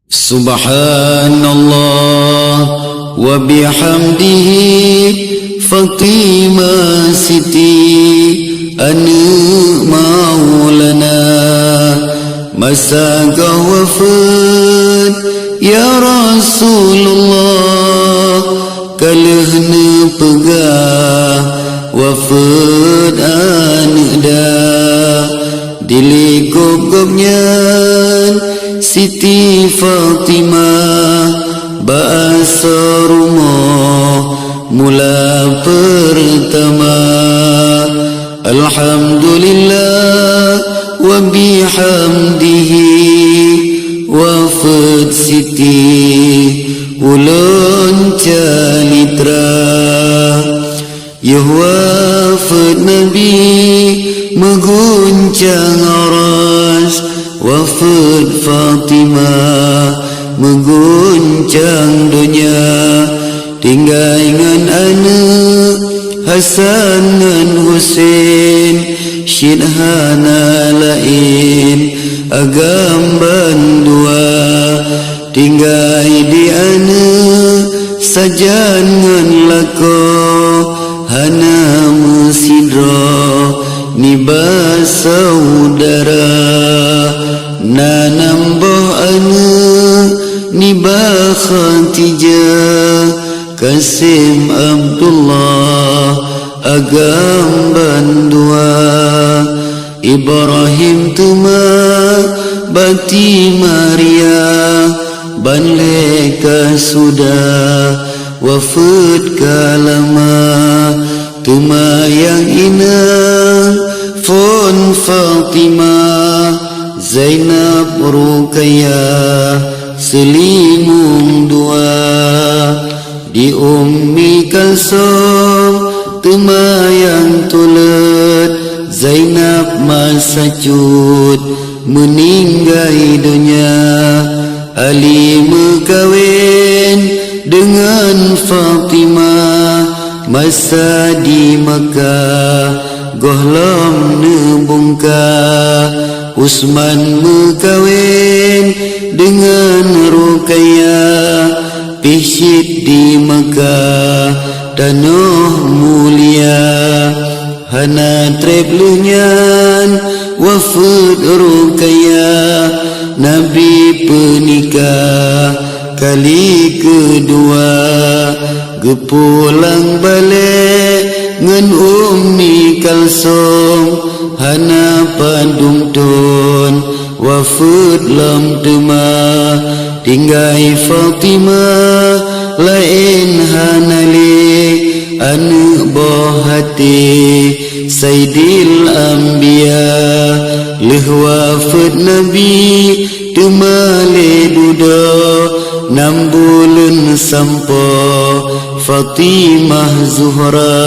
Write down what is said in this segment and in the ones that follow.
Subhanallah wa bihamdihi Fatimah Siti anu maulana masa wafat ya Rasulullah kalehna pegah wafat anu dah diligop-gopnya Siti Fatimah bahasa rumah mula pertama Alhamdulillah wa bihamdihi wafat Siti ulun calitra wafat Nabi mengguncang aras wafat Fatimah mengguncang dunia tinggal dengan anak Hasan dan Husain syidhana lain agam bandua tinggal di anak sajangan lako hana musidro niba saudara nanamboh anak niba Khadijah Kasim Abdullah agam bandua Ibrahim tuma bati Maria banleka sudah wafat kalama tuma yang inah fon Fatimah Zainab Ruqayyah selimung dua di Ummi Kalsum tuma yang tulet Zainab masajud meninggai dunia Ali mekawin dengan Fatimah masa di Makkah gohlom nebungkah Usman mekawin dengan Ruqayyah Pihsyid di Makkah Tanah mulia hana treblunyan wafat Ruqayyah Nabi penikah kali kedua gepulang balik ngan Ummi Kalsum hana pandungtun wafat lam temah tinggai Fatimah lain hanali anu bohati Sayyidil Anbiya leh wafat Nabi temale duda 6 bulan sampo Fatimah Zuhra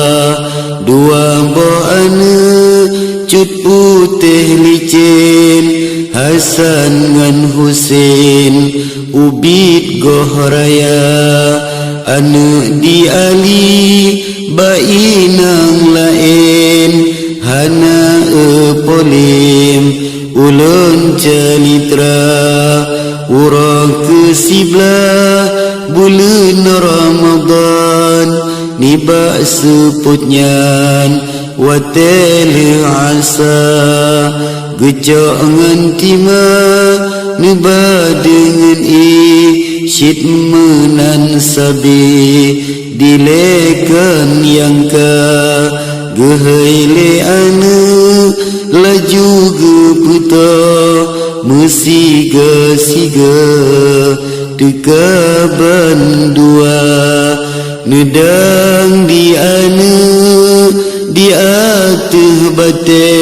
2 boh anak cut putih licin Hasan ngan Husain ubid gohraya anak di Ali bainang lain hana epolim ulun calitra urang ke siblah bulan Ramadan niba seputnyan watel asa gecok ngantima niba dengan syid menan sabi dilekan yang ka gehaile anu laju geputa mesiga-siga teka bandua nedang di anu di ateh bate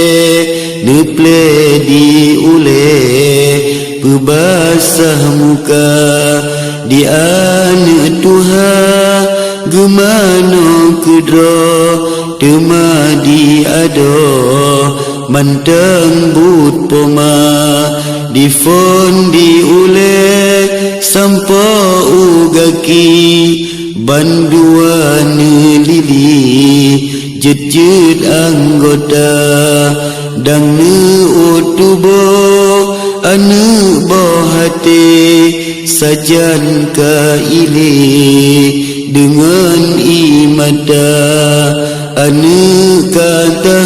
neple di ule pebasah muka di anu tuha gemano kudro temadi ado manteng but poma di fon di ule sampo ugaki banduan lili jejud anggota dan nu utubo anu bohat sajan ka ile dengan imada anu kata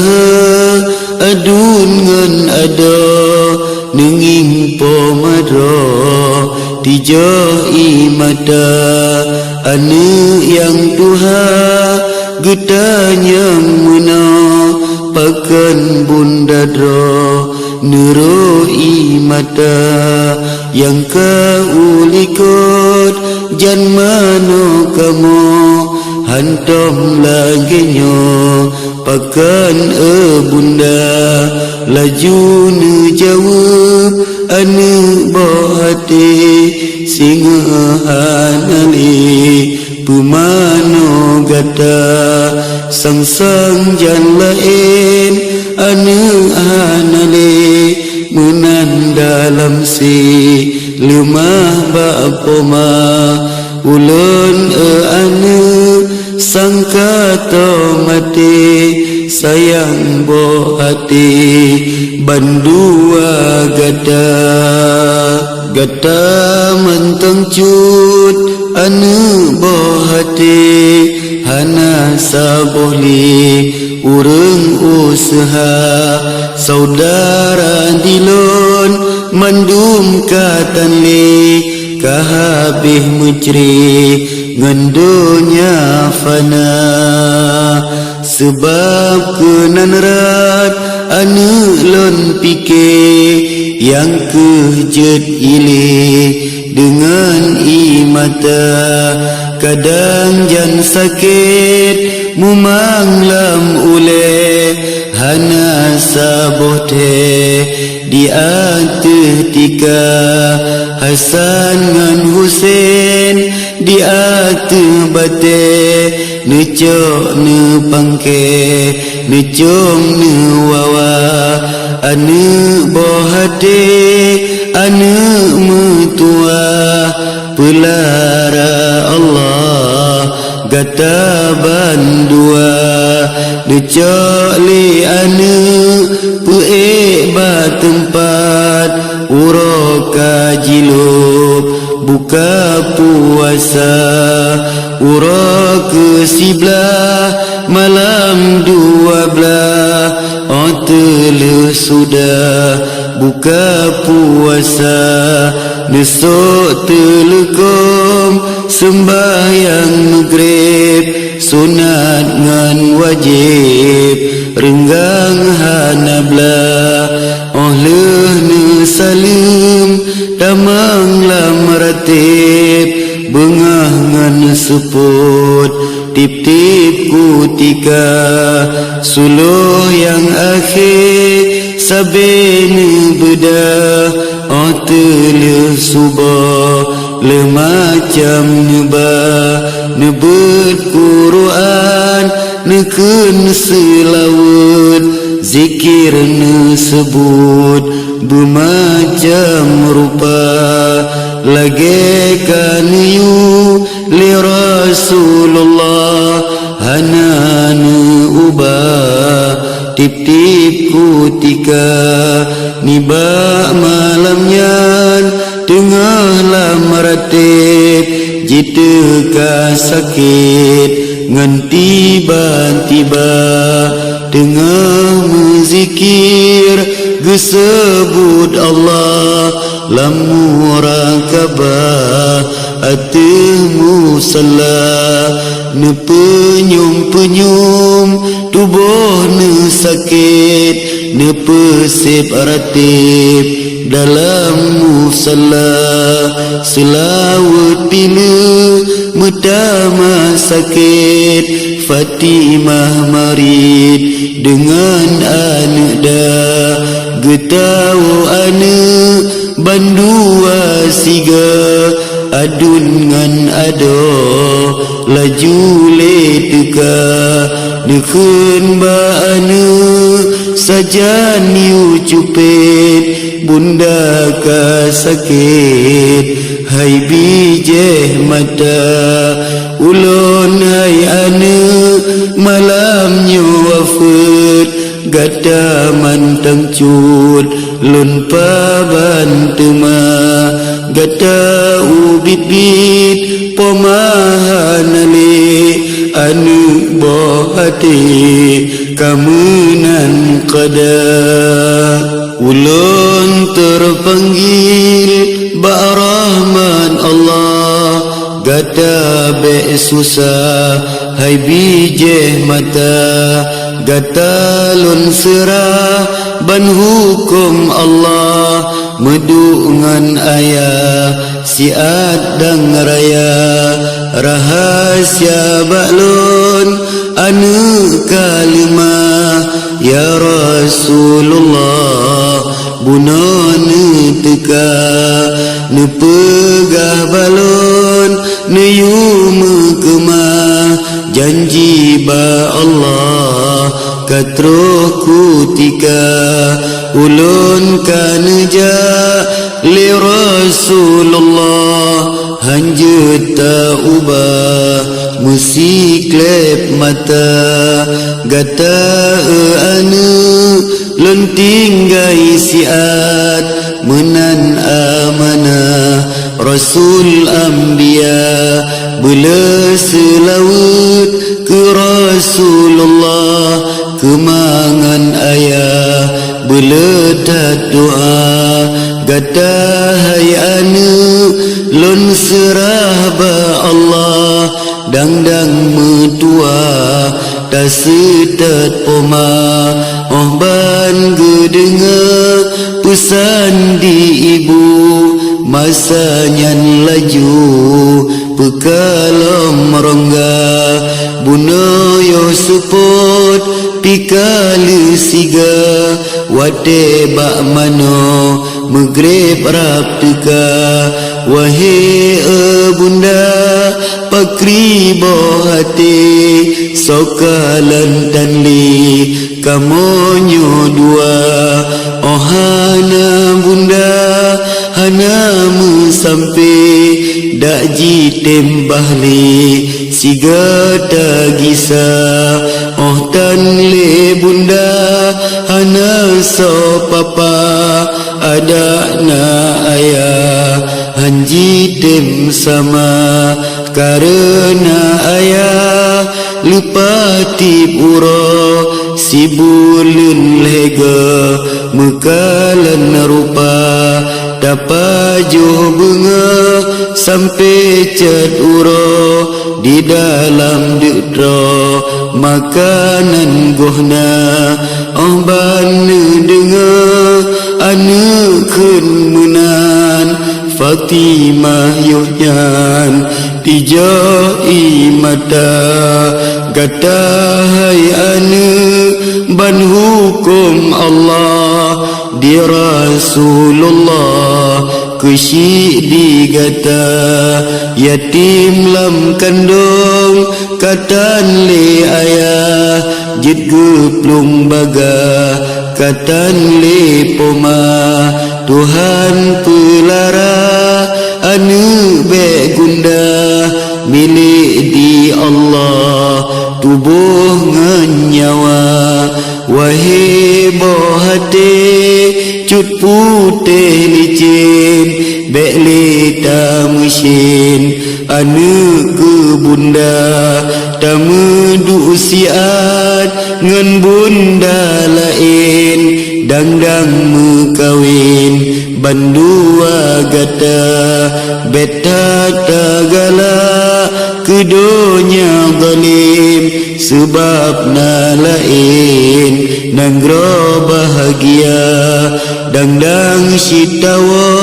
adun ngan ada nenging pomadro tijo imada anu yang tuha getanya mena pakan bunda dro nero imada yang kaulikot jan mano kamu hantom lagenyo pakan bunda laju ne jawab anu bohate singa hanali pumano gata sang-sang jan lain anu hanale munan dalam si lemah bapoma ulun anu sangka to mati sayang bo hati bandua gata mentong cut anu bo hati hana sabohli urang usaha saudara dilon mandum katanli kahabih mujri ngendunya fana sebab kenanrat anu lon pikir yang kejut ile dengan imata kadang jan sakit mumang lam ule hana sabote di tika Hasan ngan Husain di bate necok ne pangke necong ne wawa anu bohate anu mutua pelara Allah gata bandua necok li anu puek tempat uroka jilub buka puasa uroka siblah malam 12 otel sudah buka puasa besok telekom sembahyang maghrib sunat ngan wajib renggang hanabla oleh ne salim damang lam ratib bengah ngan seput tip-tip kutika suluh yang akhir sabene bedah otel subah le macam nebet Quran neken selawat zikir ne sebut bermacam rupa lagi kan yu li Rasulullah hananu ubah tip-tip kutika niba malamnya tengahlah meratib jika sakit ngan tiba-tiba tengah menzikir gesebut Allah lamu rakabah atimu salah ne penyum-penyum tubuh ne sakit ne pesip ratib dalam musalla selawat pilih medama sakit Fatimah marid dengan anak dah getau anak bandua siga adun ngan ado laju le teka deken ba anak sajan yu cupit bunda ka sakit hai bijeh mata ulun hai anak malamnya wafat gata mantang cut lun pa bantema gata ubit-bit pomahanale anu bohate kamunan qada ulun terpanggil ba rahman Allah gata be susah hai bijeh mata gata lun serah ban hukum Allah medungan ayah siat dang raya rahasia baklun anu kalimah ya Rasulullah bunone teka ne pegah balon ne yume kemah janji ba Allah katruh kutika ulun kaneja li Rasulullah hanjut ta ubah musiklep mata gata anu lun tinggai siat menan amanah Rasul Anbiya bela selawat ke Rasulullah kemangan ayah beledat doa gata hai anu lun serah ba Allah dang metua tasetat poma oh ban gedenga pesan di ibu masanya laju pekalam rongga bunoyo support pikali siga wate bak mano megreb rap tuka wahai bunda pakri bohati sokalan tanli kamonyo dua ohana bunda hana sampai dak jitem bahli siga tagisa oh tanle bunda hana so papa ada na ayah hanji tem sama karena ayah lupa tipuro sibulun lega mekalan rupa tapajuh bunga sampai cat uro di dalam dudro makanan gohna oh banu dengar anu kun munan Fatimah yuhyan dijai mata gata hai anu ban hukum Allah di Rasulullah kusi digata yatim lam kandung katan le ayah jid geplung baga katan le poma Tuhan pelara anu be gunda milik di Allah tubuh ngan nyawa wahai bohate cut putih licin bek lita mesin anu ke bunda tamu siat ngan bunda lain dang mekawin bandua gata beta tagala kedonya zalim sebab na lain nanggro bahagia dang sitawa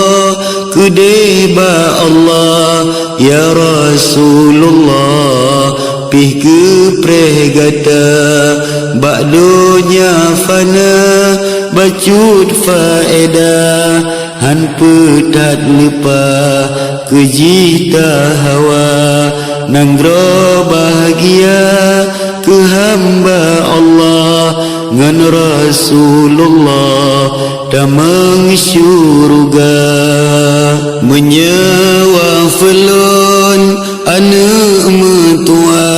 kedeba Allah ya Rasulullah pih ke pregata bakdonya fana bacut faedah han petat lupa kejita hawa nanggro bahagia ke hamba Allah ngan Rasulullah damang syurga menyewa felon anu metua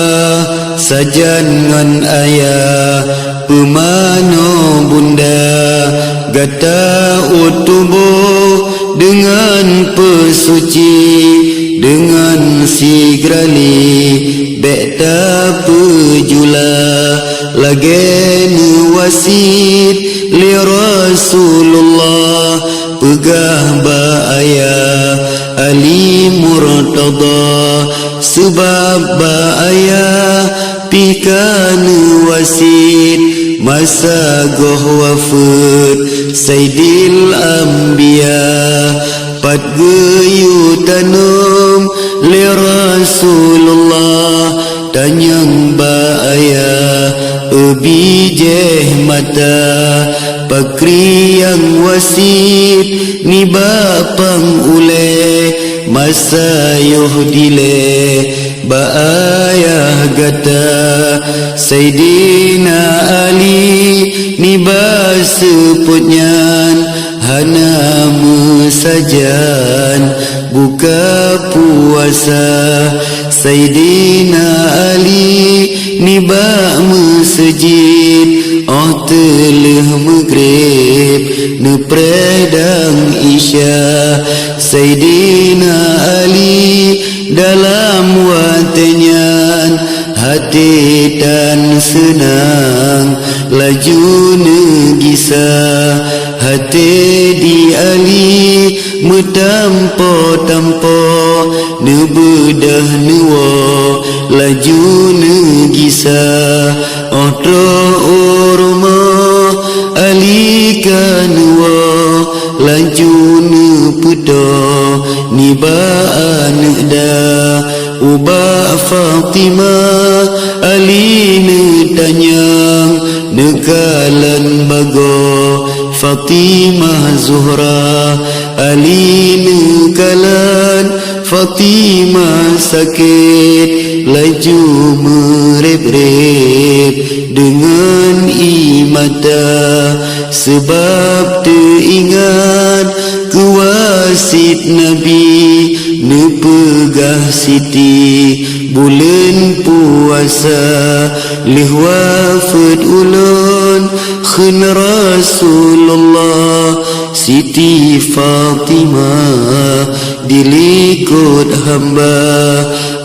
sajan ngan ayah pemano bunda gata utubuh dengan pesuci dengan sigrali bekta pejula lagene wasit li Rasulullah pegah ba ayah Ali Murtada sebab ba ayah pikan wasit masa goh wafat Sayyidil Anbiya pat geyu tanum li Rasulullah tanyang ba ayah bijeh mata pakri yang wasit ni bapang ule masa yoh dile ba ayah gata Sayyidina Ali ni ba seputnyan hana mesajan buka puasa Sayyidina Ali ni ba masjid oh teleh maghrib ne predang isya Sayyidina Ali dalam watenyan hati dan senang laju negisa hati di Ali metampo-tampo nebedah nuwa laju negisa otro orma Ali kanwa laju nepudo nibaan da uba Fatimah Ali ne tanyang nekalan bago Fatimah Zuhra Ali ne kalan Fatimah sakit laju merep-rep dengan imata sebab teringat kuasit Nabi nepegah siti bulan puasa lih wafat ulun khin Rasulullah Siti Fatimah dilikut hamba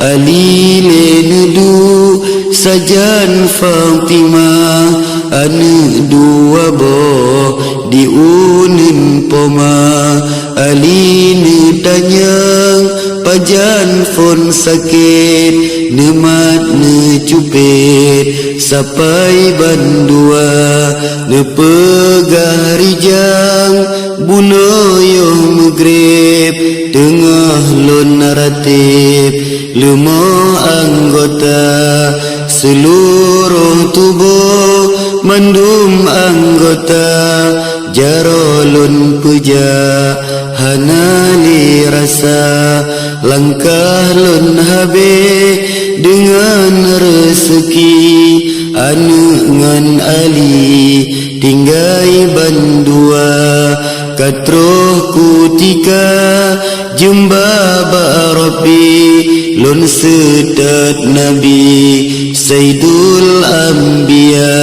Ali lenudu sajan Fatimah anu dua boh diunin poma Ali ni tanyang pajan fon sakit nemat ne cupit sampai bandua ne pegah rijang bunoyo maghrib tengah lon naratif lemo anggota seluruh tubuh mandum anggota jarolun puja hanali rasa langkah lun habe dengan rezeki anu ngan Ali tinggai bandua katruh kutika jumba barabi lun sedat Nabi Sayyidul Anbiya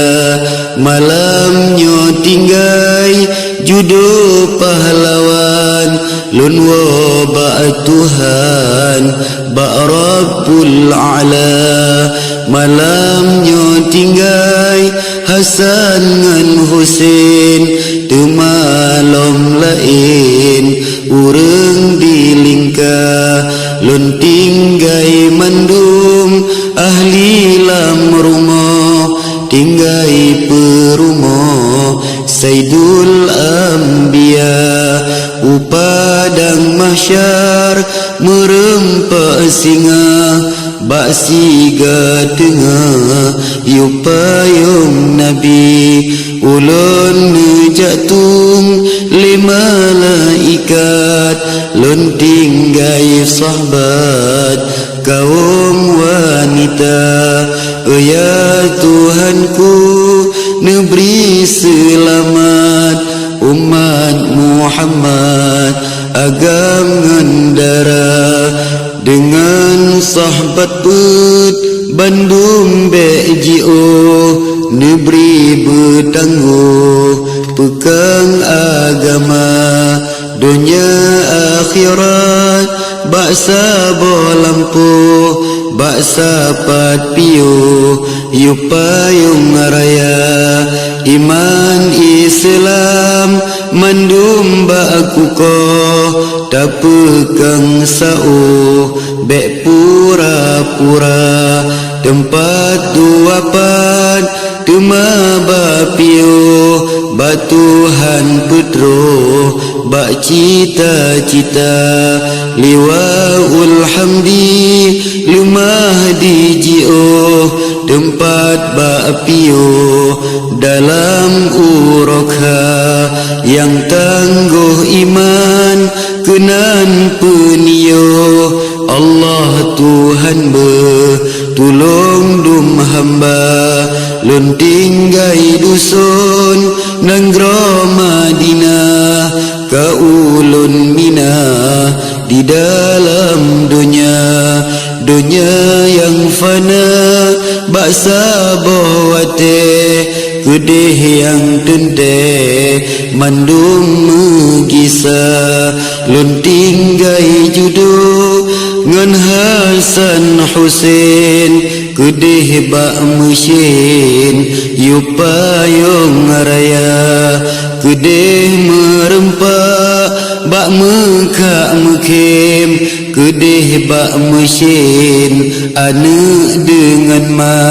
malamnya tinggai judo pahlawan lun wa Tuhan ba Rabbul Ala malamnya tinggai Hasan ngan Husain temalom lain urang dilingka lun tinggai mandum ahli lam rumah tinggai perumoh Sayyidul Anbiya upadang mahsyar merempak singa bak siga tengah yupayung Nabi ulun nejatung lima malaikat lun tinggai sahabat kaum wanita ya Tuhanku neberi selamat umat Muhammad agam ngandara dengan sahabat put bandung bejo neberi bertangguh pekang agama dunia akhirat baksa bolampu baksa pat piu yupayung raya iman Islam mandum aku ko tapekang sau bek pura-pura tempat duapan tuma bapiu batuhan petro bak cita-cita liwaul hamdi lumah dijio tempat bak piu dalam urokha yang tangguh iman kenan penio Allah Tuhan betulung dum hamba lun tinggai dusun nanggro Madinah ka ulun mina di dalam dunia yang fana baksa bawate kedih yang tente mandum megisa lun tinggai judu ngan Hasan Husain kedih bak mesin yupayung raya kedih merempak bak mekak mekim kedih bak mesin anak dengan ma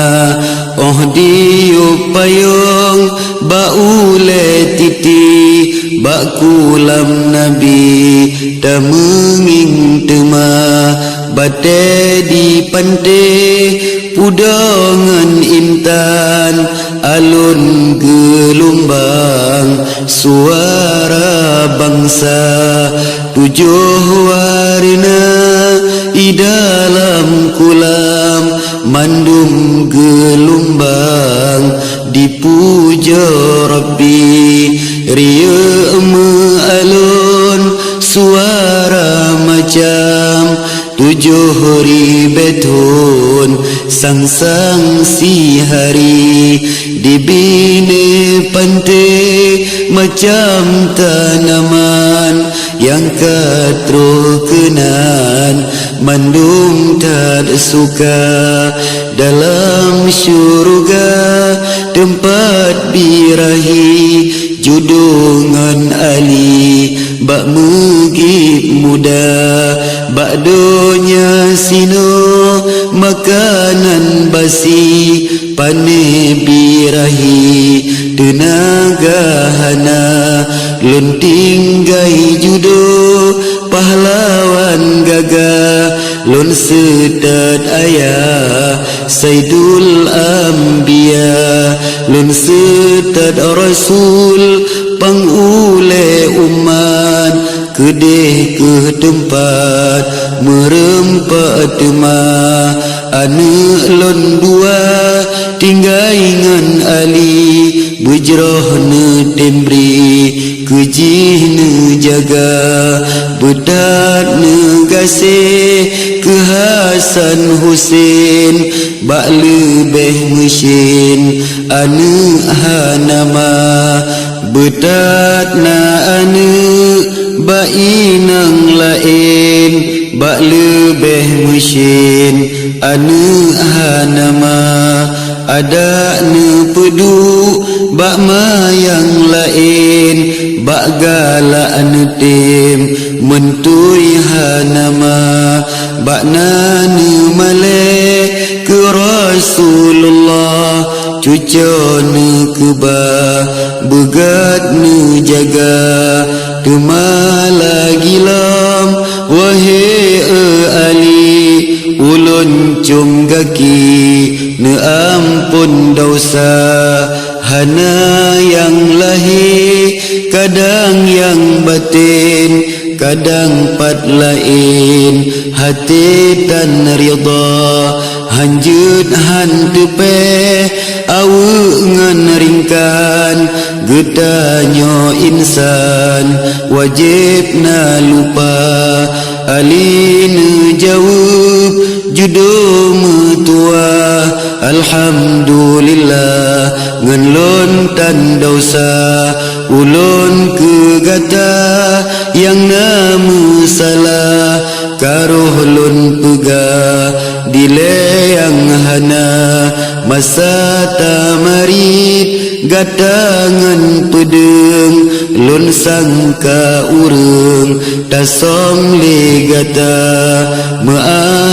oh diupayung bak ule titi bak kulam Nabi tak menging tema bate di pantai pudangan intan alun gelombang suara bangsa tujuh warna di dalam kulam mandum gelombang dipuja Rabbi ria alun suara macam 7,000 tahun sang-sang si hari dibina pantai macam tanaman yang keterukenan mandum tak suka dalam syurga tempat birahi judungan Ali bak megip muda bak donya sino makanan basi pane birahi tenaga hana lun tinggai judo pahlawan gagah lun sedad ayah Sayyidul Anbiya lun sedad Rasul pangule umat kedih ke tempat merempat temah anak lon dua tinggai ngan Ali bujroh ne tembri kejih ne jaga bedat ne gasih ke Hasan Husain bak lebih mesin anak hanama bedat na anak bak inang lain bak lebih mesin anak hanama ada ne pedu bak mayang lain bak galak ne tim mentui hanama bak nani malek ke Rasulullah cucu ne keba begat ne jaga temala gilam wahai Ali ulun cum gaki ne ampun dosa hana yang lahir kadang yang batin kadang pat lain hati tan rida hanjut hantepe awu ngan ringkan getanyo insan wajib na lupa alin jawab judo metua alhamdulillah ngan lon tan dosa ulun ke gata yang nama salah karuh lun pegah dileang hana masa tamarit gatangan pedeng lun sangka ureng tasom le gata maah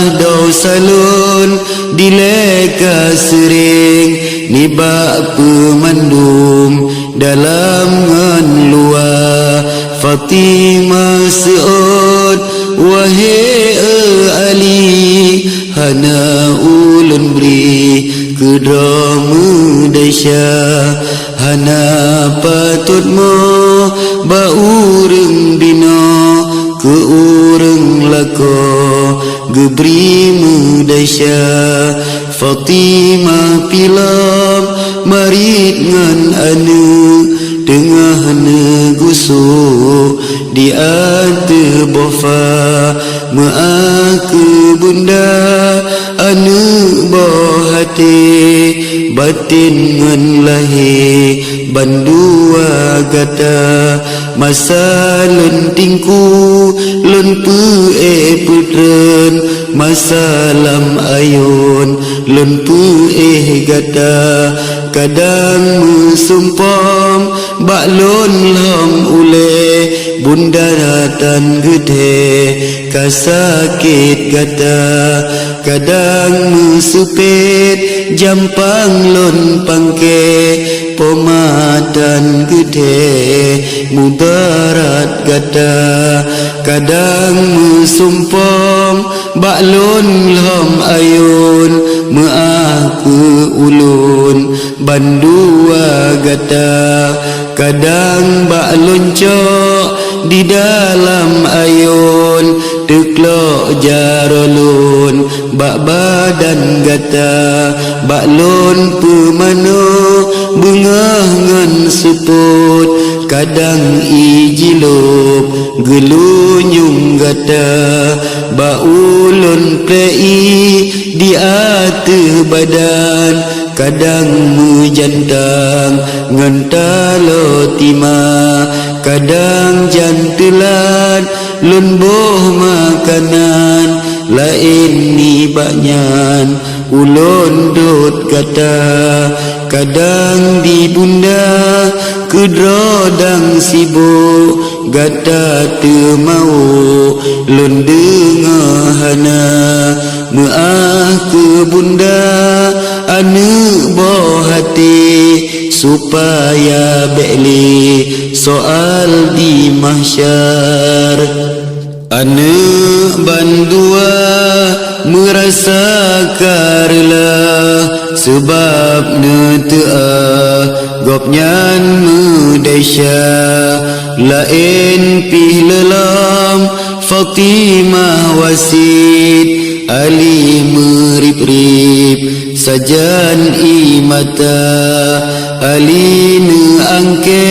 salun dileka sering nibak pemandum dalam ngan luar Fatimah seot wahai Ali hana ulun beri kedramu dasya hana patut mo baureng dino ke ureng lako gebri mudasya Fatimah pilam marit ngan anu tengah negusuk di ante bofa maak bunda anu bohati batin ngan lahi bandua gata masa lun tingku lun pu putren masalam ayun lun pu gata kadang musumpam baklun lam ule bunda tan gede kasakit gata kadang musupit jampang lun pangke pomatan gede mudarat gata kadang musumpam baklun lam ayun maaku ulun bandua gata kadang baklun cok di dalam ayun teklok jarolun bak badan gata baklun pemano bengah ngan seput kadang ijilup gelunyung gata baulun plei di atas badan kadang mujantang ngentalo tima kadang jantelan lun boh makanan lain ni baknyan ulun dot kata kadang di bunda kedrodang sibuk gata temau lun dengahana maah ke bunda anu boh hati supaya beli soal di mahsyar anu bandua merasa karla sebab netea gopnyan mudasya lain pihlelam Fatimah wasid Ali merip-rip sajan imata Ali ne angke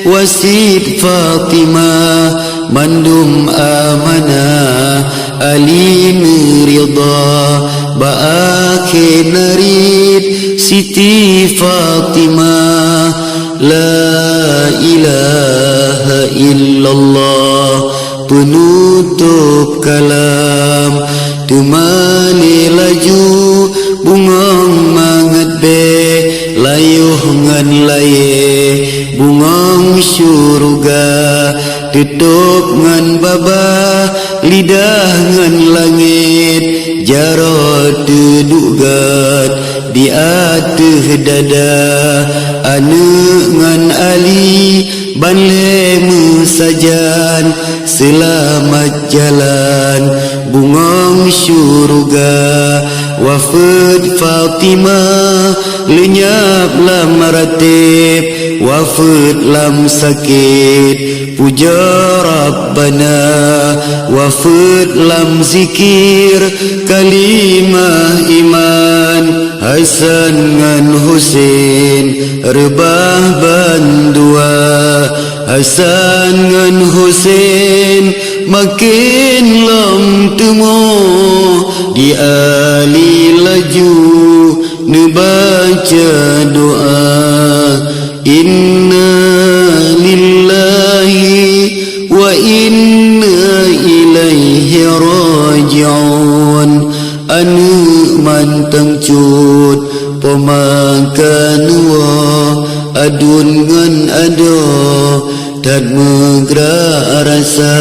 wasid Fatimah mandum amanah Ali merida baake narid Siti Fatimah la ilaha illallah penutup kalam temani laju bungong mangat be layuh ngan laye bungong syurga tutup ngan baba lidah ngan langit jarot dudugat di atas dada anu ngan Ali banle musajan selamat jalan bungong syurga wafud Fatimah lenyap lam maratib wafud lam sakit puja Rabbana wafud lam zikir kalimah iman Hasan ngan Husain rebah bandua Hasan ngan Husain makin lam temu di Ali laju nebaca doa inna lillahi wa tang cut pemakan wa adun ngan ado tad megra rasa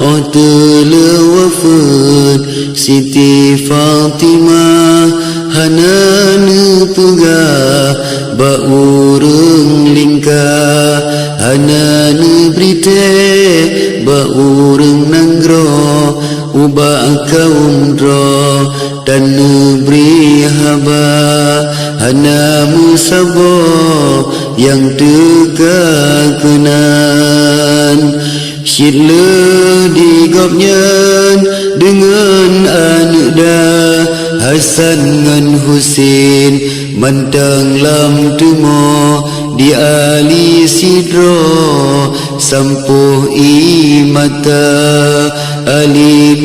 oh telewafat Siti Fatimah hanane pegah ba urang lingkah hanane brite ba urang nanggro ubah kaum dro dan neberi haba hana musabo yang tegak-kenan syidle digopnyan dengan anak dah Hasan ngan Husin mantang lam tumo di ali sidro sampuh imata ali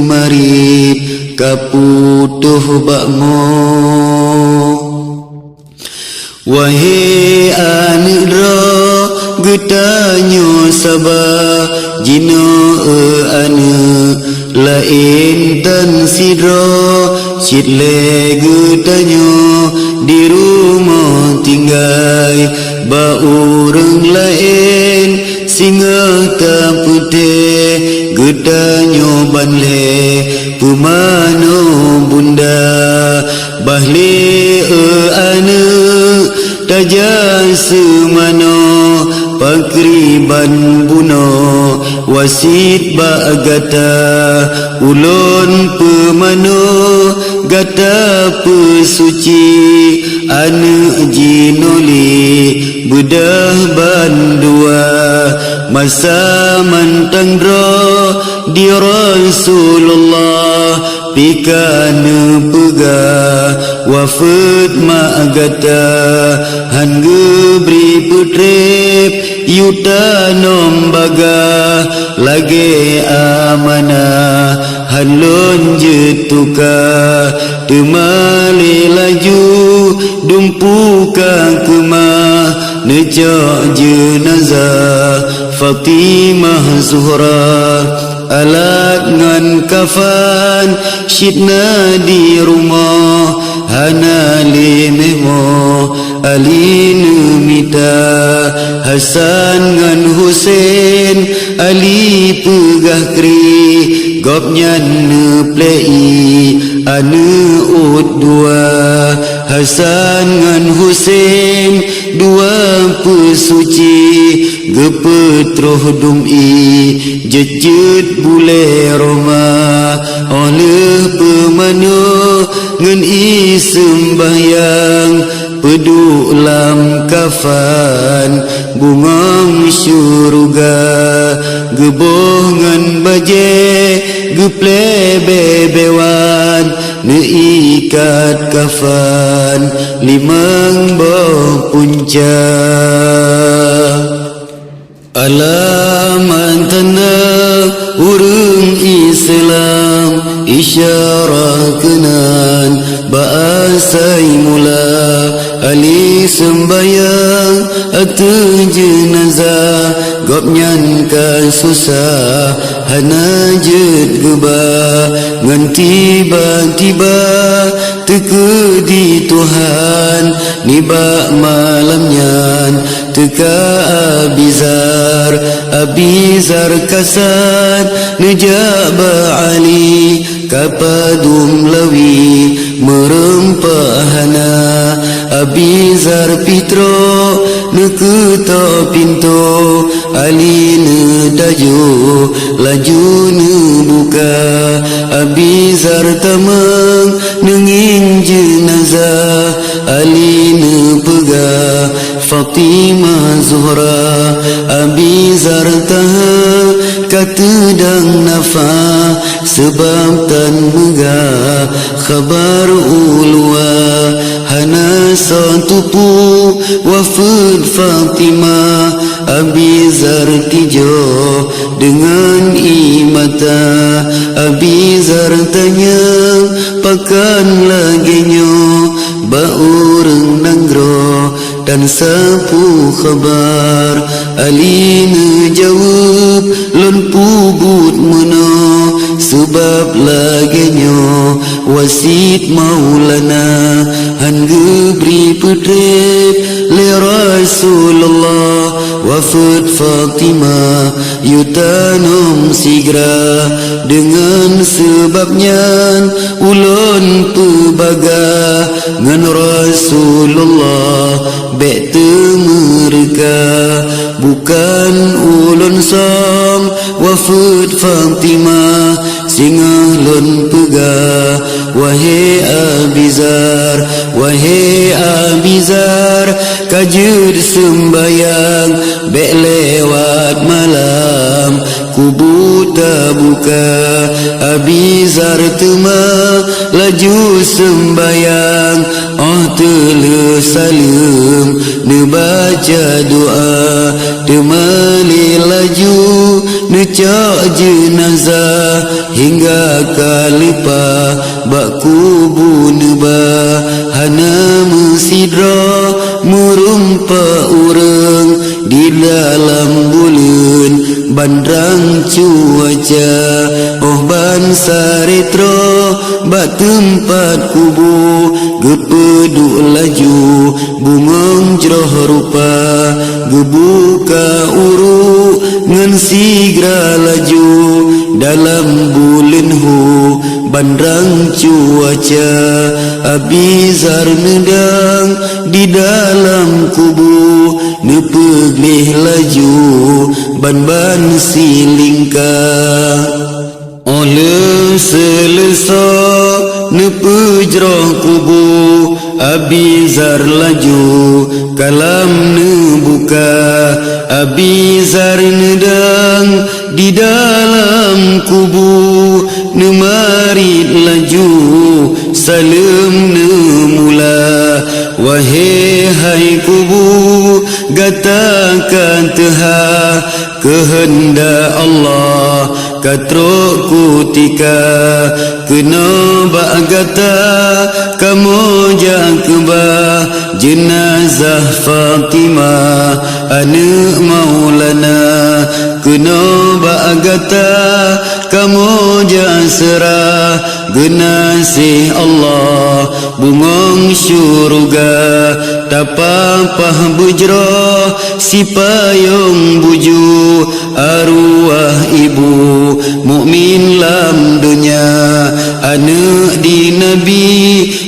marib kaputuh bakmo wahai anak ro getanyo sabah jino anak lain dan sidro sidle getanyo di rumah tinggal ba urang lain singa tak putih getanyo banle pemano bunda bahle anak tajam semano pakriban buno wasit ba gata ulun pemano gata pesuci anu jinoli bedah bandua masa mantang dro di Rasulullah pikana pegah wafat ma'agata hangga beri putrip yuta nombaga lagi amanah halon jetuka temali laju dumpuka kemah nejak jenazah Fatimah Zuhra alat ngan kafan syidna di rumah hana limemo alinu mita Hasan ngan Husin ali pegah kri gopnya neplei anu ut dua Hasan ngan Husin dua pesuci gepetruh dum'i jejet bule Roma oleh pemano ngan sembahyang peduk lam kafan bungang syurga geboh ngan baje geple bebewan neikat kafan limang boh punca alaman tanah urung Islam isyarah kenan bahasai mula ali sembayang atau jenazah gopnyan kan susah hana jet gebah ngan tiba-tiba teka di Tuhan nibak malamnyan teka Abizar kasat nejak ba'ali kapadum lawi merempahana Abizar pitro neketo pintu ali nedaju laju nebuka Abizar tamang nengin jenazah ali nepegah Fatimah Zuhra Abizar taha katedang nafa sebab tan megah khabar ulwa hana santupu wafat Fatimah Abizar tijo dengan imata Abizar tanya pakan laginyo ba urang nanggro dan sapu khabar Ali nejawab lon pubut meno sebab laginya wasit maulana han geberi petrip le Rasulullah wafat Fatimah yutanum sigra dengan sebabnya ulun pebagah ngan Rasulullah bekte mereka bukan ulun sam wafat Fatimah singa lun pegah wahai Abizar kajud sembayang bek lewat malam kubu tak buka Abizar tema laju sembayang tele salim ne baca doa temali laju ne cak jenazah hingga kalipa bak kubu ne ba hana mesidra merumpa urang di dalam bulan bandrang cuaca ban saretro bak tempat kubu gepeduk laju bungong jroh rupa gebuka uru ngan sigra laju dalam bulan hu bandrang cuaca Abizar nedang di dalam kubu nepeglih laju ban silingka oleh selesa nepejroh kubu Abizar laju kalam nebuka Abizar nedang di dalam kubu nemarit laju salam nemula wahai hai kubu gatakan teha kehendak Allah katrok kutika kena bagata kamu jakba jenazah Fatimah anak maulana kena bagata kamu jasrah genasih Allah bungong syurga tapapah bujrah si payung buju arwah ibu mukmin lam dunia anak di Nabi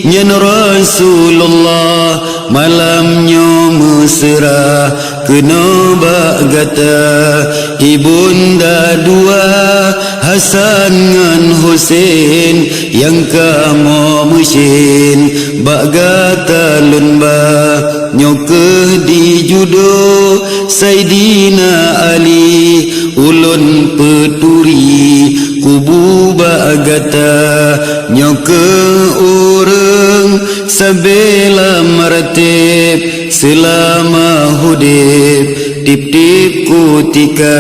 nyan Rasulullah malamnya mesra kena bagata ibunda dua Hasan ngan Husain yang kamu musin bagata lunba nyokeh di judo Saidina Ali ulun peturi kubu bagata nyokeh urang sabela martib selama hudib tip-tip kutika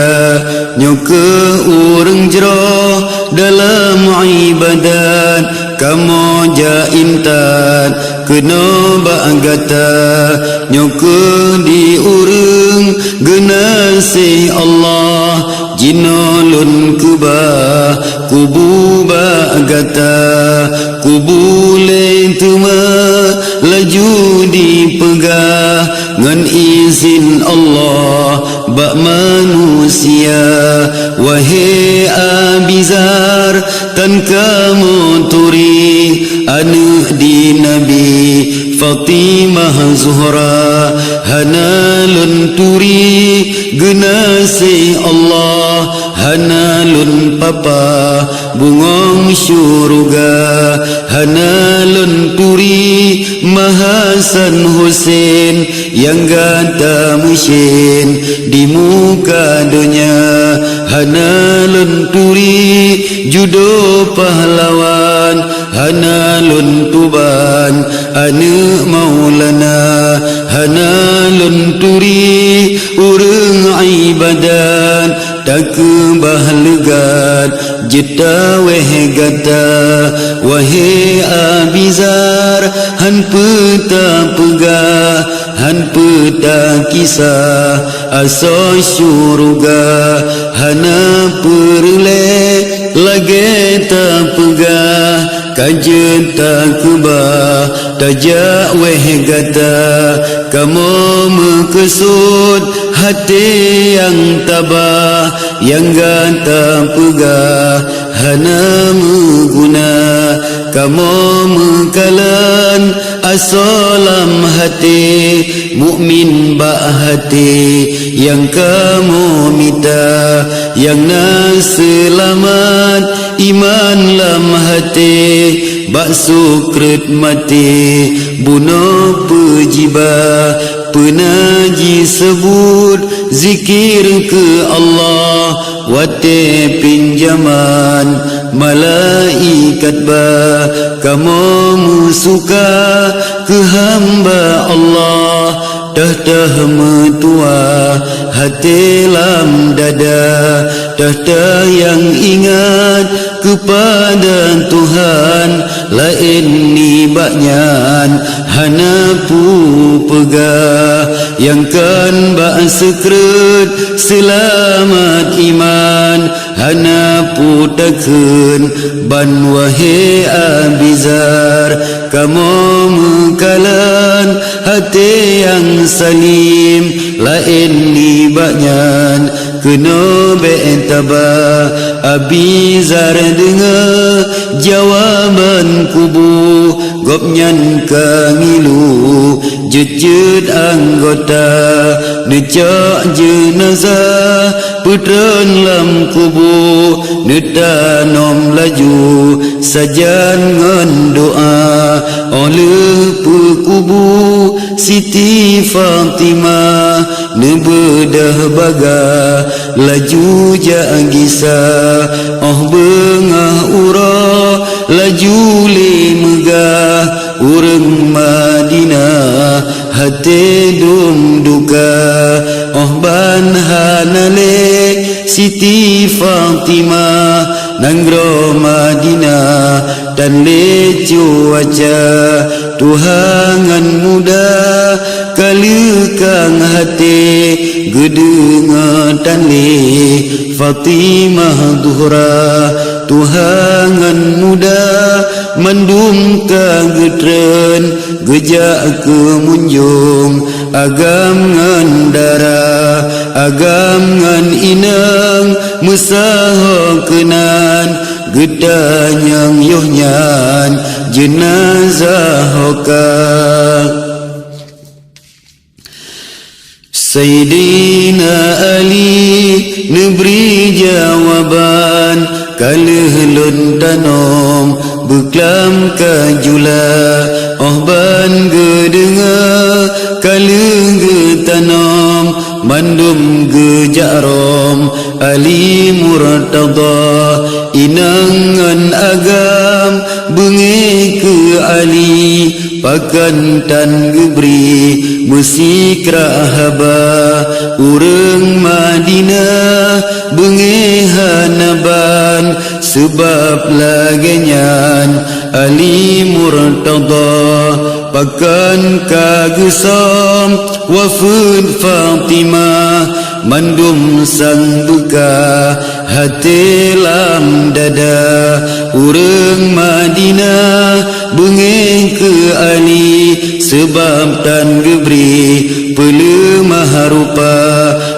nyokeh urang jroh dalam ibadat kamu jaintan kena bagata nyokeh di urang genasih Allah jinolun kubah kubu bagata kubu lentuma laju dipegah ngan izin Allah bak manusia wahai Abizar tan kamu turi anak di Nabi Fatimah Zuhra hanalun turi genasih Allah hanalun papa bungong syurga hanalun turi Mahasan Husain yang gata musin di muka dunia hanalun turi judo pahlawan hanalun tuban anak maulana hanalun turi urang ibadat tak bahlegat jeta weh gata wahai Abizar han peta pegah han peta kisah aso syuruga hana perle lagi tak pegah kajen tak kebah tajak weh gata kamu mekesud hati yang tabah yang gata pegah hana meguna kamu mekalan asalam hati mukmin bak hati yang kamu minta yang nak selamat iman lam hati bak sukret mati bunuh pejibah penaji sebut zikir ke Allah wate pinjaman malaikat ba kamu suka ke hamba Allah dah metua hati lam dada dah yang ingat kepada Tuhan lain ni baknyan hana pu pegah yang kan bak sekret selamat iman hana pu takun ban wahe abizar kamu mekalan hati yang salim lain ni baknyan kena be'tabah abizar dengar jawaban kubu gopnyan kangilu jejed anggota necak jenazah putran lam kubu netanom laju sajan ngan doa oleh pekubu Siti Fatimah nebedah baga laju jagisa oh bengah ura laju le megah urang Madinah hati dum duka oh ban hanale Siti Fatimah nanggro Madinah dan le cuaca Tuhangan muda kalukang hati gedengan le Fatimah Zuhra Tuhangan muda mendum kagetren gejak kemunjung agam ngan darah agam ngan inang mesah kenan gedanyang yohnyan jenazah hoka Sayyidina Ali neberi jawaban kalih tanom beklam kajula oh ban gedenga kalih getanom mandum gejarom Ali Murtada inangan agam bengi ke Ali pakan tan gebri musikra haba urang Madinah bengi hanaban sebab lagenyan Ali Murtada pakan kagesam wafud Fatimah mandum sang duka hati lam dada urang Madinah bengi ke Ali sebab tan gebri pelemah rupa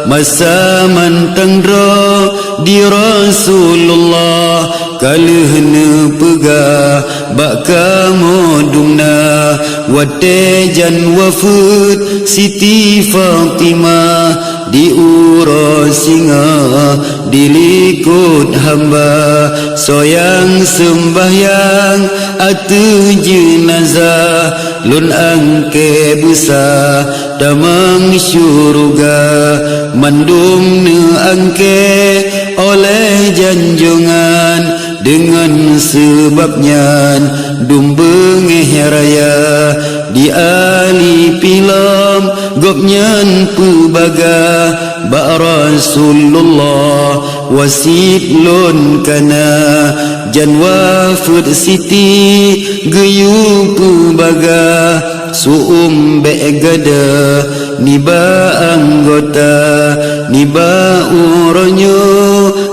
masa mantandra di Rasulullah kalih nepegah baka modumna watejan wafud Siti Fatimah diurus singa dilikut hamba soyang sembahyang atu jenazah lun angke busa damang syuruga mandum ne angke oleh janjungan dengan sebabnya dumbengeh raya di ali pilam gopnyan pubaga ba Rasulullah wasit lon kana jan wafud Siti geyu pubaga suum begada niba anggota niba uronyo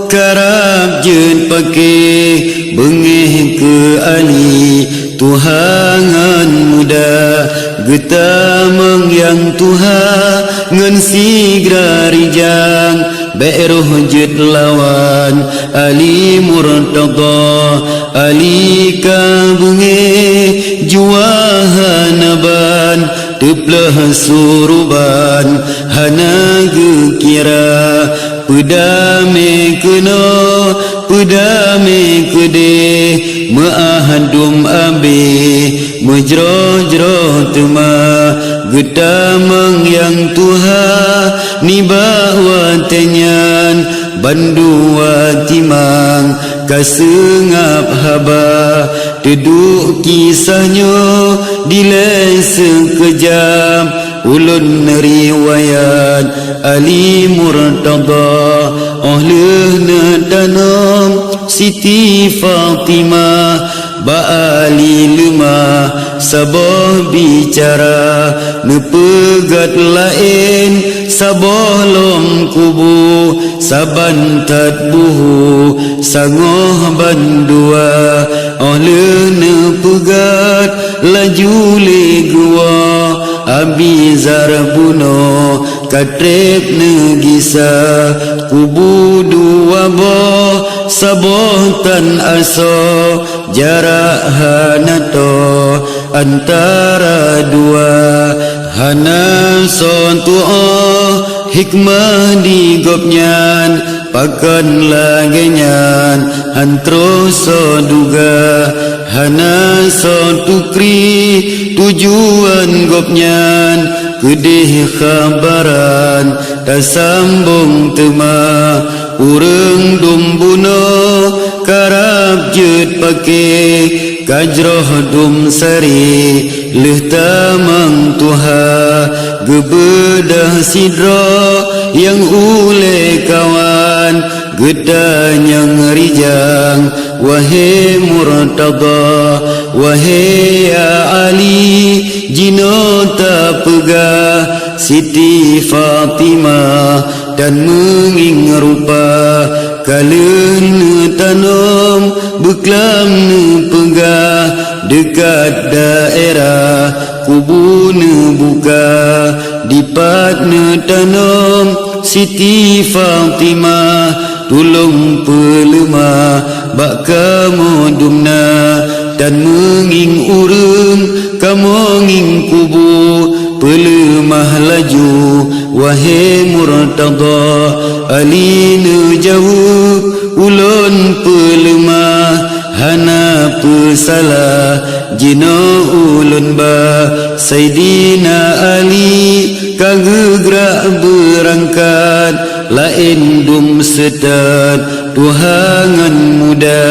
karab jen pakai bengih ke ali Tuhangan muda geta mengyang Tuhan ngan sigra rijang beroh jet lawan ali murtada ali ka bengih juahanaban teplah suruban hana gekira pedame kena pedame kede maahadum abe mejro-jro tema gedamang yang Tuhan ni bawa tenyan bandua timang kasengap haba duduk kisahnya dilai sekejap ulun riwayat ali murtada ahluna danam Siti Fatimah Ba'ali lemah Sabah bicara Nepegat lain Sabah lom kubu Saban tat buhu Sangoh bandua Oleh nepegat Laju le gua Abi zarbuno Katrep negisa Kubu dua boh Sabah tan aso jarak hanato antara dua hana son tu'ah hikmah di gopnyan pakan lagenyan hantro so duga hana son tukri tujuan gopnyan kedih khabaran tasambung tema urang dumbuno karab jet pake kajroh dum sari leh tamang tuha gebedah sidro yang ule kawan gedanyang rijang wahai murtada wahai ya ali jinota pegah Siti Fatimah dan menging rupa kalen tanam beklam pegah dekat daerah kubun buka dipat tanam Siti Fatimah tulung pelemah bak kamu dumna dan menging urung kamu nging kubu pelemah laju wahai murtada alina jauh ulun pelemah hana pesalah jina ulun ba Sayyidina Ali kagegrak berangkat lain dum setat tuhangan muda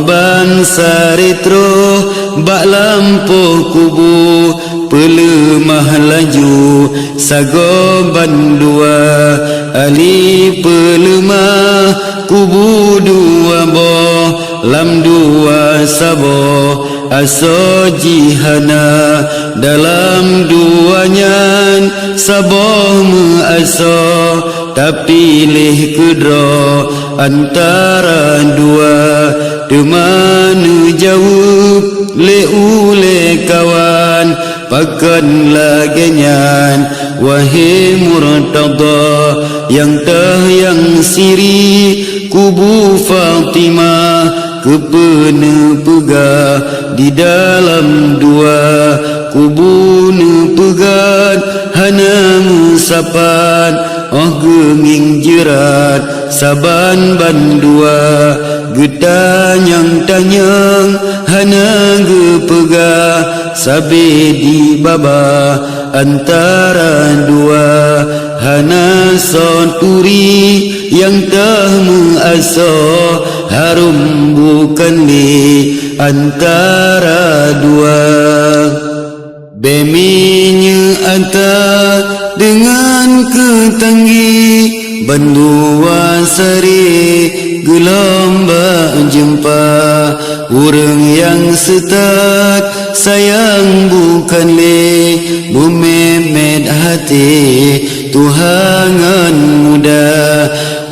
ban saritro bak lampuh kubu pelemah laju sago bandua ali pelemah kubu dua boh lam dua sabo aso jihana dalam duanya sabo aso tapi leh kedro antara dua demanu jauh le ule kawan pakan lagenyan wahai murtada yang yang siri kubu Fatimah kepene pegah di dalam dua kubu pegat hana musapan genging jerat saban bandua getanyang tanyang hana gepegah sabe di baba antara dua hana son turi yang tah mengaso harum bukan di antara dua beminya anta dengan ketanggi bandua sari gelombang jumpa urang yang setat sayang bukan le bumemed hati Tuhangan muda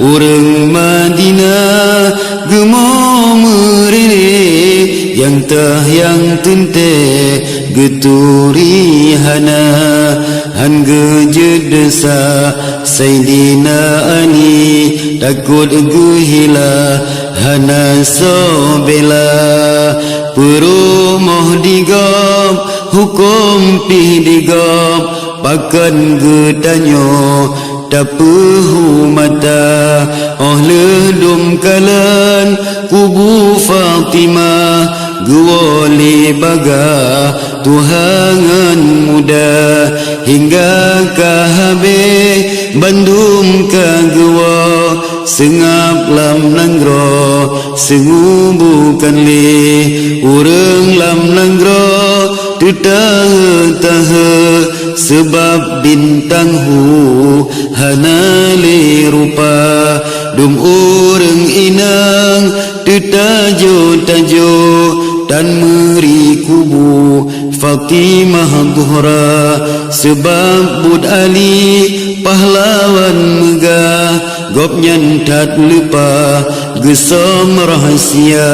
urang Madinah gemo merene yang tah yang tente geturi hana han gejedesa Sayyidina Ali takut gehila hana sobela perumoh digam hukum pi digam pakan gedanyo tapuhu mata oh ledum kalan kubu Fatimah guwali baga Tuhangan muda hingga kahabe bandum ka guwa sengap lam nanggro sengubukan le urang lam nanggro tutah sebab bintang hu hanali rupa dum urang inang tutajo dan meri kubu Fatimah Zuhra sebab Bud Ali pahlawan megah gop nyantat lupa gesom rahasia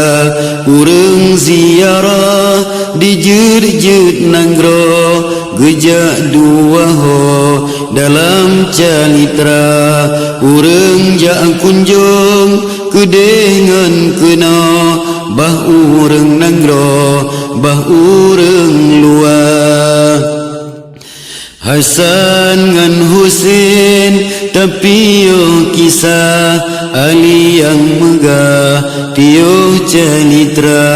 urang ziarah di jud nanggro gejak dua ho dalam calitra urang jak kunjung kedengan kena bah urang nanggro bah urang luar Hasan ngan Husain tapi yo kisah Ali yang megah tiuh calitra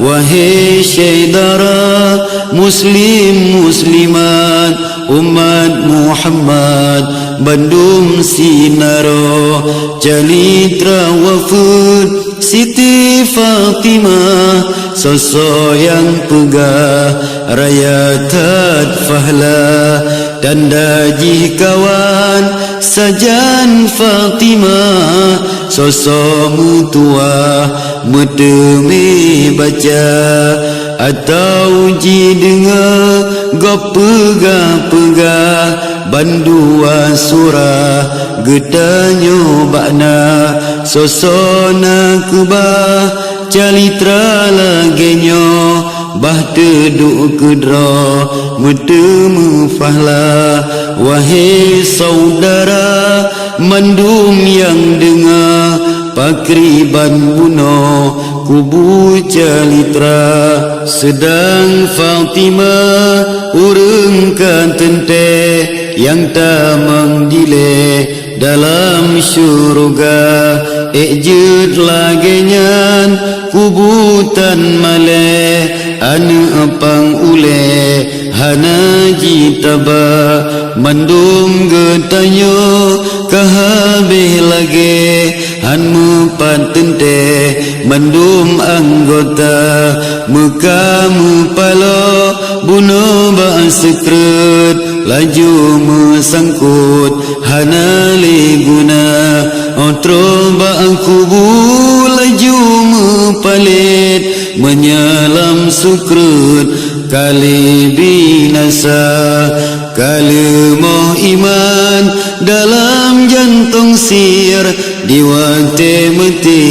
wahai syaidara muslim muslimat umat Muhammad bandum sinaro calitra wafud Siti Fatimah sosok yang pegah raya tat fahla tanda jih kawan sajan Fatimah sosok mutua metemi baca atau ji dengar gop pegah-pegah bandua surah getanyo bakna sosona kubah calitra lagenyo bah teduk kedra metemu fahla wahai saudara mandum yang dengar pakriban buno kubu calitra sedang Fatimah urang kan tente yang tak mengdile dalam syurga ejud lagenyan kubutan male anu apang ule hana jitaba mandum getanyo kahabeh lage han mupatente mandum anggota muka mupalo buno ba sekret laju mesangkut hanali guna otro ba kubu laju mepalit menyalam sukrut kali binasa kalimah iman dalam jantung sir diwate meti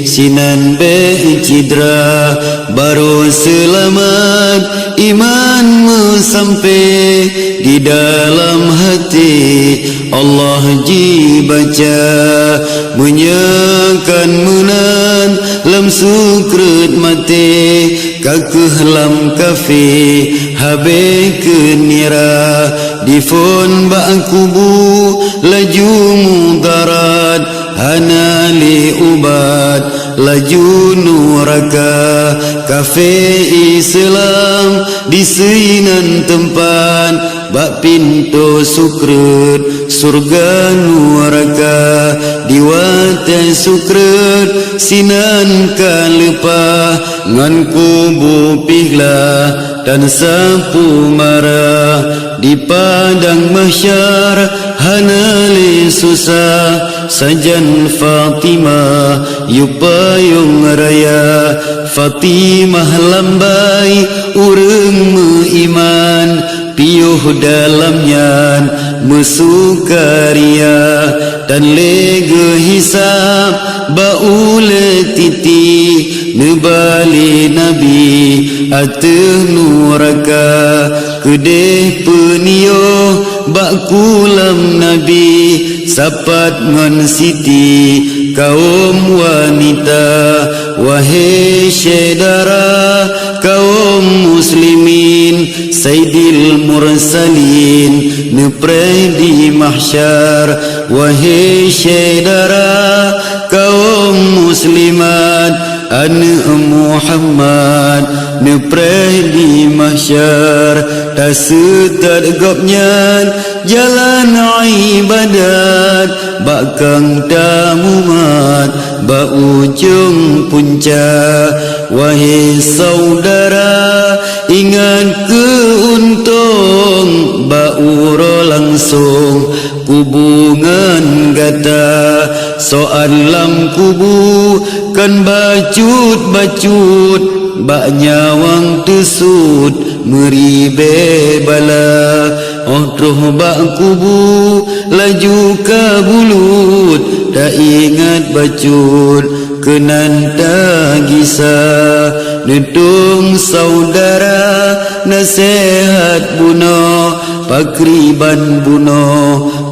sinan be cidra baru selamat imanmu sampai di dalam hati Allah dibaca menyakan menan lam sukrut mati kakeh lam kafi habe kenira difon ba'kubu laju mudarat hanali ubat laju nuraka kafe Islam di sinan tempat bak pintu sukrut surga nuraka diwate sukrut sinan kalepa ngan kubu pihla dan sapu marah di padang mahsyar hanali susah sajan Fatimah yupayung raya Fatimah lambai urang iman piuh dalamnya mesukaria dan lega hisab baule titi nebali nabi ateh nuraka kedeh penio bakulam nabi sapat ngan siti kaum wanita wahai syedara kaum muslimin sayyidil mursalin nepreh di mahsyar wahai syedara kaum muslimat anak Muhammad nepreh di mahsyar tasetat gopnya jalan ibadat bakang tamumat ba ujung puncak wahai saudara ingat keuntung ba uro langsung hubungan gata soal lam kubu kan bacut bak nyawang tusut meribe bala roh bak kubu laju kabulut tak ingat bacut kenan tagisa nedung saudara nasihat buno pakriban buno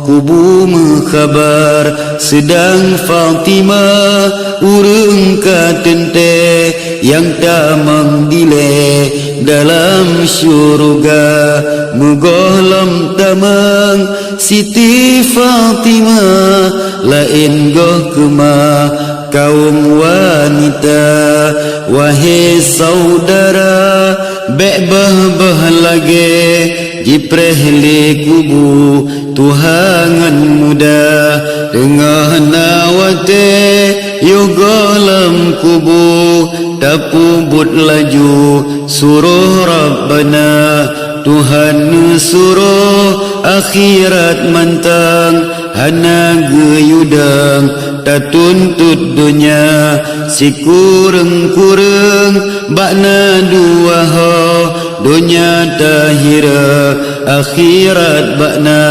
kubu mekhabar sedang Fatimah urung katente yang tak menggile dalam syurga mugolam tamang Siti Fatimah lain goh kemah kaum wanita wahai saudara beh lagi jiprehli kubu tuhangan muda dengan nawate yugolam kubu tapubut laju suruh Rabbana Tuhan suruh akhirat mantang hana geyudang tak tuntut dunia si kureng bakna dua ho dunia tahira akhirat bakna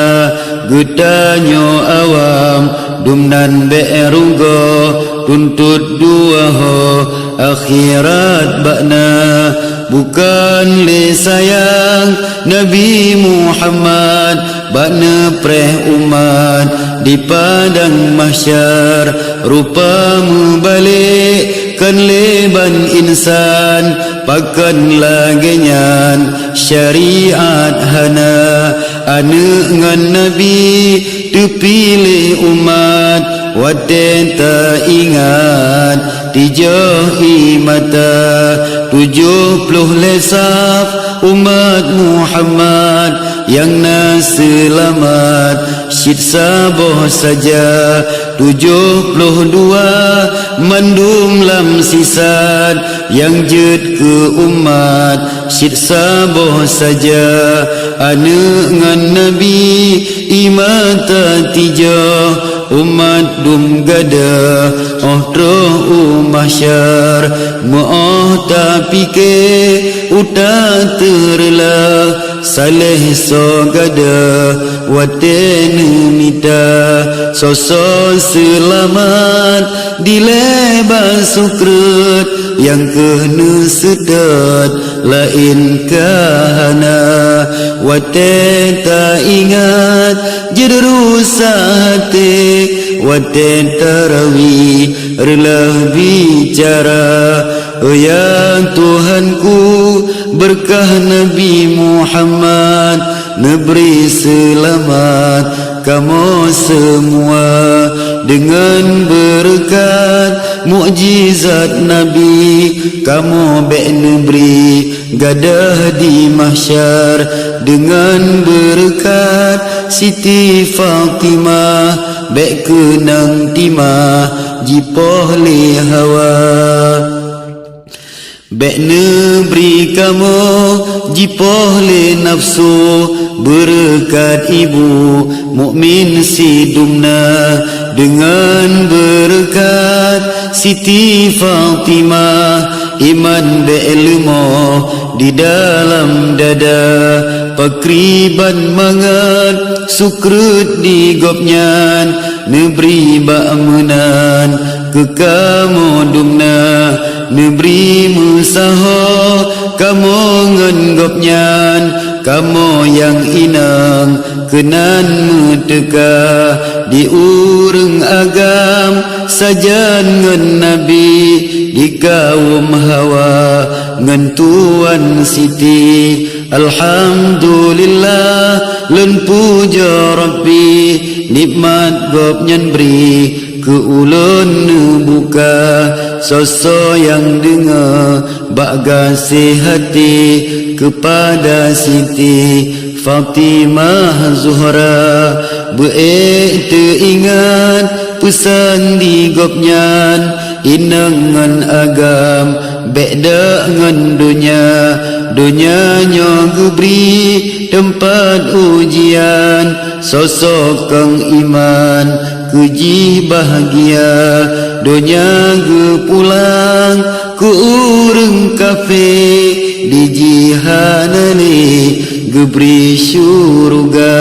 getanyo awam dumnan be'erugo tuntut dua ho akhirat bakna bukan le sayang Nabi Muhammad bakna preh umat di padang mahsyar rupamu balik kan leban insan pakan lagenyan syariat hana anak ngan Nabi terpilih umat waden tak ingat tijahi mata 70 lesaf umat Muhammad yang naselamat siksa boh saja 72 mandum lam sisat yang jed ke umat siksa boh saja anak ngan Nabi imata tijah umat dum gada roh mahsyar moh tapi ke uta terla saleh so gada waten mita sosok selamat dilebas sukret yang kena sedat lain kahana waten tak ingat jederusa hati waten tarawi rela bicara ya Tuhanku berkah Nabi Muhammad neberi selamat kamu semua dengan berkat mukjizat Nabi kamu bek neberi gadah di mahsyar dengan berkat Siti Fatimah bek kenang timah jipoh li hawa bek neberi kamu jipoh li nafsu berkat ibu mukmin si dumna dengan berkat Siti Fatimah iman be'ilmu di dalam dada pakriban mangat sukrut di gopnyan neberi ba'menan kekamodumna neberi musaho kamu ngen gopnyan kamu yang inang kenan meteka di urang agam sajan ngen nabi di kaum hawa ngen tuan siti alhamdulillah len puja rabbi nikmat gopnyan beri ke ulun buka soso yang dengar baga sehati kepada Siti Fatimah Zuhra teringat pesan di gopnyan inangan agam beda ngan dunya gubri tempat ujian sosok kang iman kuji bahagia dunya pulang ku urang kafe di jihanane geberi syurga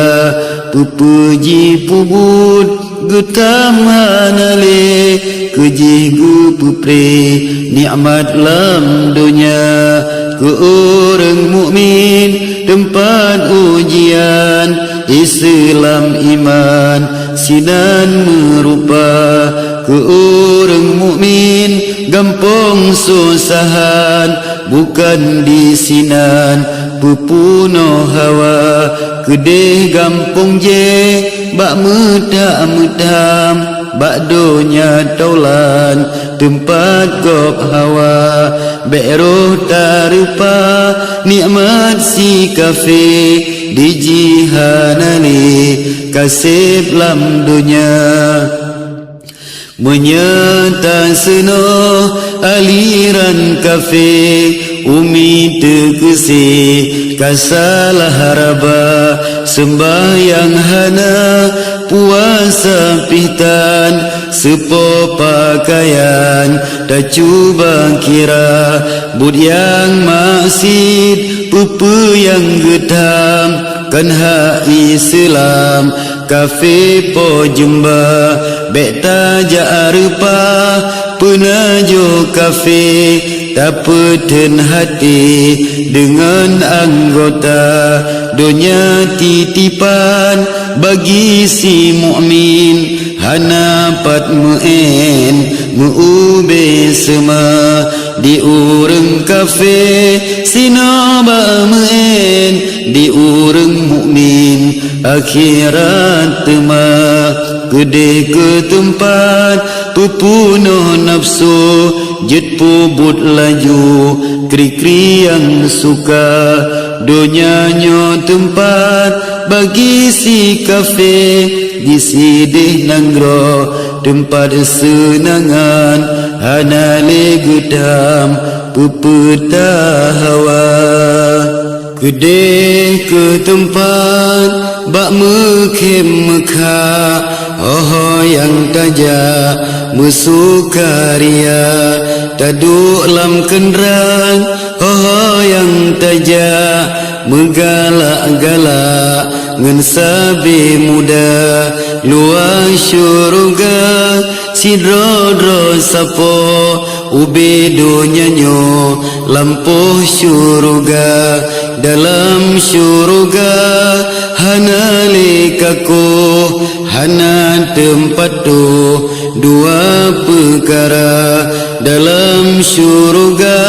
pupuji pubut getamanale kuji gupupre nikmat lam dunya ku urang mukmin tempat ujian Islam iman sinan merupa ke urang mukmin gampang susahan bukan di sinan pupuno hawa kedeh gampang je bak medam bak donya taulan tempat gop hawa beroh tarupa nikmat si kafe di jihanane kasih lam dunya menyata seno aliran kafe umi tekesi kasalah haraba sembahyang hana puasa pihtan sepo pakaian tak cuba kira bud yang maksid pupu yang getam kan hak Islam kafe po jumba beta jarupa penajo kafe tapeten hati dengan anggota dunia titipan bagi si mukmin hanapat muen muube sema di urang kafe sinaba muen di urang mukmin akhirat tema gede ke tempat pupuno nafsu jet pubut laju kri-kri yang suka donyanya tempat bagi si kafe di sidih nanggro tempat senangan hanale gedam pupeta hawa gede ke tempat bak mekem Mekah oh yang tajak musukaria taduk lam kenderang oh yang tajak megalak-galak ngan sabi muda luas syurga sidro-dro sapo ubi dunyanyo lampuh syurga dalam syurga hana lekaku hana tempat tu dua perkara dalam syurga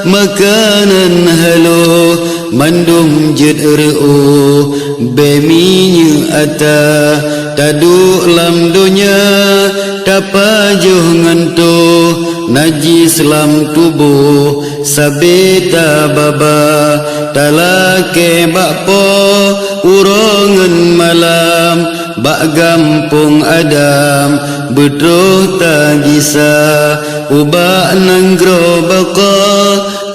makanan halo mandum jedru beminya ata taduk lam dunya tapajuh ngantu najis lam tubuh sabeta baba talake bakpo urongan malam bak gampung adam bedroh tagisa ubak nanggro baka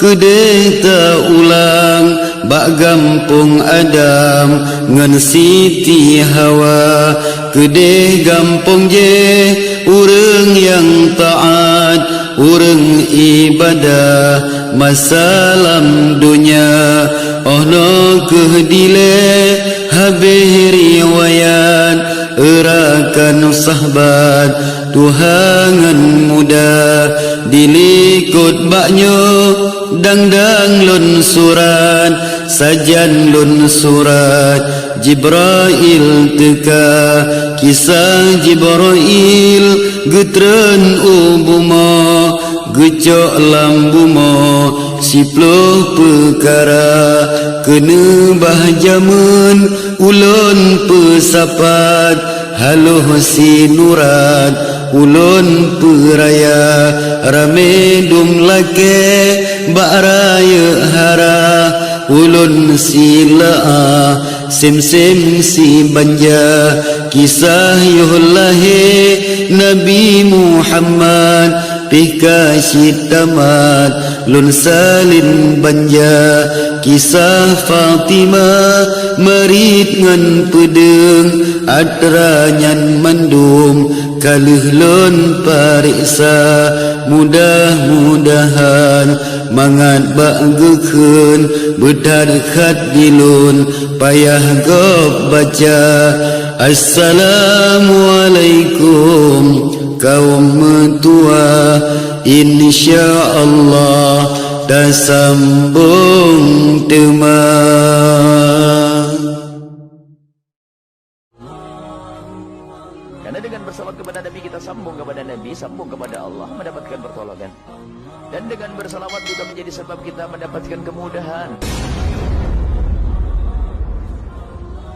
kedeh ta ulang bak gampung adam ngan siti hawa kedeh gampung je urang yang taat urang ibadah masalam dunya Ohno kehdile habis riwayat erakan sahabat Tuhangan muda dilikut baknyo dang-dang lun surat sajan lun surat Jibrail teka kisah Jibrail getren ubumo gecok lambumo siploh perkara kena bahjaman ulun pesapat haluh sinurat ulun peraya rame dum lake bak raya hara ulun silaa sem-sem si banja kisah yuhlahe Nabi Muhammad pika syitamat lun salin banja kisah Fatimah merit ngan pedeng adranyan mandum kalih lun pariksa mudah-mudahan mangat bageukeun bedadkat dilun payah gop baca Assalamualaikum kaum metua insyaallah dah sambung tema. Karena dengan bersalawat kepada Nabi kita sambung kepada Nabi, sambung kepada Allah, mendapatkan pertolongan. Dan dengan bersalawat juga menjadi sebab kita mendapatkan kemudahan.